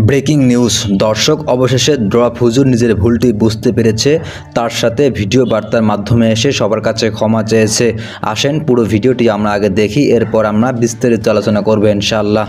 Breaking news দর্শক, অবশেষে drop হুজুর নিজের ভুলটি বুঝতে পেরেছে, তার সাথে ভিডিও বার্তার মাধ্যমে এসে সবার কাছে ক্ষমা চেয়েছে। আসেন পুরো ভিডিওটি আমরা আগে দেখি, এরপর আমরা বিস্তারিত আলোচনা করব ইনশাআল্লাহ।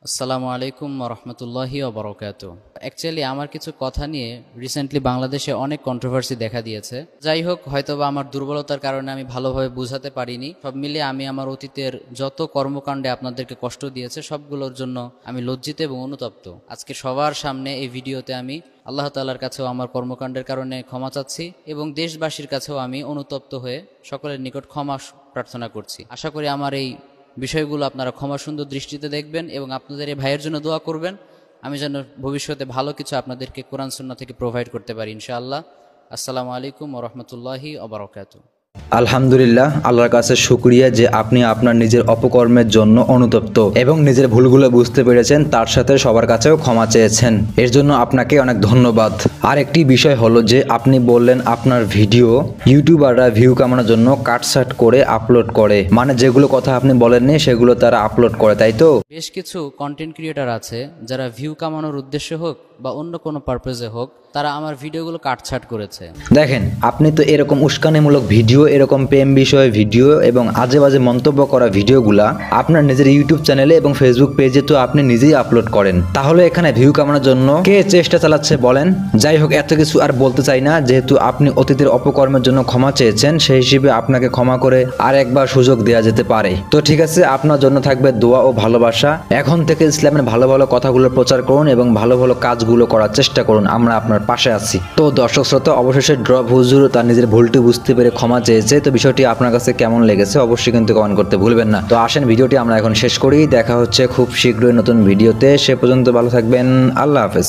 আসসালামু আলাইকুম রহমতুল্লাহি ওবরাকাত। অ্যাকচুয়ালি আমার কিছু কথা নিয়ে রিসেন্টলি বাংলাদেশে অনেক কন্ট্রোভার্সি দেখা দিয়েছে। যাই হোক, হয়তোবা আমার দুর্বলতার কারণে আমি ভালোভাবে বোঝাতে পারিনি। সব মিলিয়ে আমি আমার অতীতের যত কর্মকাণ্ডে আপনাদেরকে কষ্ট দিয়েছে সবগুলোর জন্য আমি লজ্জিত এবং অনুতপ্ত। আজকে সবার সামনে এই ভিডিওতে আমি আল্লাহ তাআলার কাছেও আমার কর্মকাণ্ডের কারণে ক্ষমা চাচ্ছি এবং দেশবাসীর কাছেও আমি অনুতপ্ত হয়ে সকলের নিকট ক্ষমা প্রার্থনা করছি। আশা করি আমার এই বিষয়গুলো আপনারা ক্ষমা সুন্দর দৃষ্টিতে দেখবেন এবং আপনাদের এই ভাইয়ের জন্য দোয়া করবেন, আমি যেন ভবিষ্যতে ভালো কিছু আপনাদেরকে কোরআন সুন্নাহ থেকে প্রোভাইড করতে পারি ইনশাআল্লাহ। আসসালামু আলাইকুম ওয়া রাহমাতুল্লাহি ওয়া বারাকাতুহু। আলহামদুলিল্লাহ, আল্লাহর কাছে শুকরিয়া যে আপনি আপনার নিজের অপকর্মের জন্য অনুতপ্ত এবং নিজের ভুলগুলো বুঝতে পেরেছেন, তার সাথে সবার কাছেও ক্ষমা চেয়েছেন। এর জন্য আপনাকে অনেক ধন্যবাদ। আর একটি বিষয় হলো যে আপনি বললেন আপনার ভিডিও ইউটিউবাররা ভিউ কামানোর জন্য কাটছাট করে আপলোড করে, মানে যেগুলো কথা আপনি বলেননি সেগুলো তারা আপলোড করে, তাই তো? বেশ কিছু কন্টেন্ট ক্রিয়েটার আছে যারা ভিউ কামানোর উদ্দেশ্যে হোক বা অন্য কোনো পারপাজে হোক, তারা আমার ভিডিওগুলো কাটছাট করেছে। দেখেন, আপনি তো এরকম উস্কানিমূলক ভিডিও, এরকম প্রেম বিষয়ে ভিডিও এবং আজে বাজে মন্তব্য করা ভিডিওগুলা আপনার নিজের ইউটিউব চ্যানেলে এবং ফেসবুক পেজে তো আপনি নিজেই আপলোড করেন, তাহলে এখানে ভিউ কামানোর জন্য কে চেষ্টা চালাচ্ছে বলেন? যাই হোক, এত কিছু আর বলতে চাই না, যেহেতু আপনি অতীতের অপকর্মের জন্য ক্ষমা চেয়েছেন, সেই হিসেবে আপনাকে ক্ষমা করে আর একবার সুযোগ দেওয়া যেতে পারে। তো ঠিক আছে, আপনার জন্য থাকবে দোয়া ও ভালোবাসা। এখন থেকে ইসলামের ভালো ভালো কথাগুলো প্রচার করুন এবং ভালো ভালো কাজগুলো করার চেষ্টা করুন, আমরা আপনার পাশে আছি। তো দর্শক শ্রোতা, অবশেষে ড্রপ হুজুর তার নিজের ভুলটি বুঝতে পেরে ক্ষমা চেয়েছে। তো বিষয়টি আপনার কাছে কেমন লেগেছে অবশ্যই কিন্তু কমেন্ট করতে ভুলবেন না। তো আসেন ভিডিওটি আমরা এখন শেষ করি, দেখা হচ্ছে খুব শীঘ্রই নতুন ভিডিওতে। সে পর্যন্ত ভালো থাকবেন, আল্লাহ হাফেজ।